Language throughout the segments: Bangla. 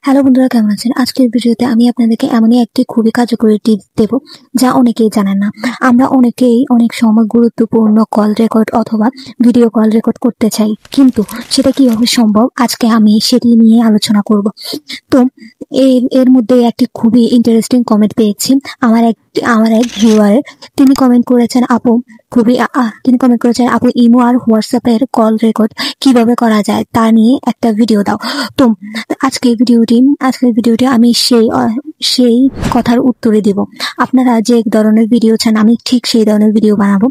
হ্যালো বন্ধুরা, কেমন আছেন? আজকের ভিডিওতে আমি আপনাদেরকে এমনই একটি খুবই কার্যকরী টিপস দেব, যা অনেকেই জানেন না। আমরা অনেকেই অনেক সময় গুরুত্বপূর্ণ কল রেকর্ড অথবা ভিডিও কল রেকর্ড করতে চাই, কিন্তু সেটা কিভাবে সম্ভব আজকে আমি সেটি নিয়ে আলোচনা করব। তো এর মধ্যে একটি খুবই ইন্টারেস্টিং কমেন্ট পেয়েছি আমার এক ভিউয়ার। তিনি কমেন্ট করেছেন, আপু ইমো আর হোয়াটসঅ্যাপের কল রেকর্ড কিভাবে করা যায় তা নিয়ে একটা ভিডিও দাও। তো আজকের ভিডিওটি আমি সেই কথার উত্তরে দিব। আপনারা যে ধরনের ভিডিও চান আমি ঠিক সেই ধরনের ভিডিও বানাবো।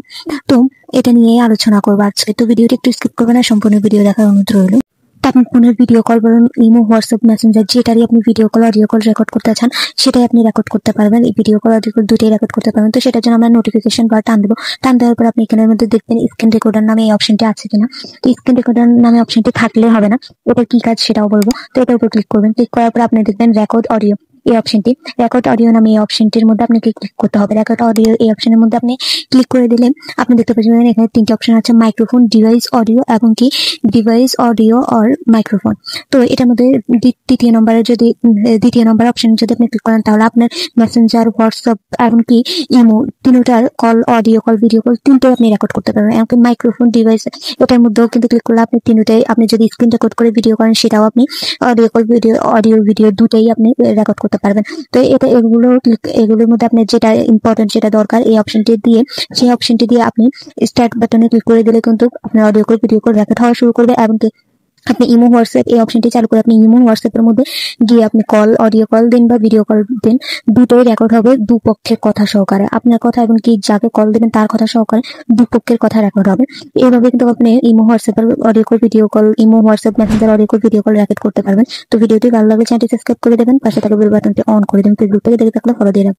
তো এটা নিয়ে আলোচনা করবো আজকে। তো ভিডিওটি একটু স্কিপ করবেন না, সম্পূর্ণ ভিডিও দেখার অনুরোধ রইল। আপনার ফোনের ভিডিও কল বলুন, ইমো, হোয়াটসঅ্যাপ, মেসেঞ্জার, যেটারই আপনি video call audio call record করতে চান সেটাই আপনি রেকর্ড করতে পারবেন। এই ভিডিও কল অডিও কল দুটোই রেকর্ড করতে পারবেন। তো সেটার জন্য আমরা নোটিফিকেশন বার টান দেবো। টান দেওয়ার পর আপনি এখানের মধ্যে দেখবেন স্ক্রিন রেকর্ডার নামে এই অপশনটি আছে কিনা। তো স্ক্রিন রেকর্ডার নামে অপশনটি থাকলে হবে না, এটার কি কাজ সেটাও বলবো। তো এটার উপর ক্লিক করবেন। ক্লিক করার পর আপনি দেখবেন রেকর্ড অডিও নামে এই অপশনটির মধ্যে আপনাকে ক্লিক করতে হবে। রেকর্ড অডিও এই অপশনের মধ্যে আপনি ক্লিক করে দিলে আপনি দেখতে পাচ্ছেন এখানে তিনটি অপশন আছে, মাইক্রোফোন, ডিভাইস অডিও এবং কি ডিভাইস অডিও অর মাইক্রোফোন। তো এটার মধ্যে দ্বিতীয় নম্বর অপশন যদি আপনি ক্লিক করেন, তাহলে আপনার মেসেঞ্জার, হোয়াটসঅ্যাপ এমনকি ইমো তিনটার call, audio call, video call তিনটাই আপনি রেকর্ড করতে পারবেন। এমনকি মাইক্রোফোন, ডিভাইস এটার মধ্যেও কিন্তু ক্লিক করলে আপনি তিনটাই, আপনি যদি স্ক্রিন রেকর্ড করে ভিডিও করেন সেটাও আপনি অডিও ভিডিও দুটাই আপনি রেকর্ড করতে পারবেন। তো এগুলোর মধ্যে আপনার যেটা ইম্পর্টেন্ট, যেটা দরকার, সেই অপশনটি দিয়ে আপনি স্টার্ট বাটনে ক্লিক করে দিলে কিন্তু আপনার audio call, video call record হওয়া শুরু করবে। এবং আপনি ইমো, হোয়াটসঅ্যাপ এই অপশনটি চালু করে আপনি ইমো, হোয়াটসঅ্যাপের মধ্যে গিয়ে আপনি কল, অডিও কল দিন বা ভিডিও কল দিন, দুটোই রেকর্ড হবে দুপক্ষের কথা সহকারে। আপনার কথা এবং কি যাকে কল দিবেন তার কথা সহকারে দুপক্ষের কথা রেকর্ড হবে। এইভাবে কিন্তু আপনি ইমো, হোয়াটসঅ্যাপের audio call, video call, imo, WhatsApp, Messenger audio call, video call record করতে পারবেন। তো ভিডিওটি ভালো লাগলে চ্যানেলটি সাবস্ক্রাইব করে দেবেন, পাশে থাকা বেল বাটনটি অন করে দেবেন। ফেসবুক থেকে দেখে থাকলে ফলো দিয়ে রাখবেন।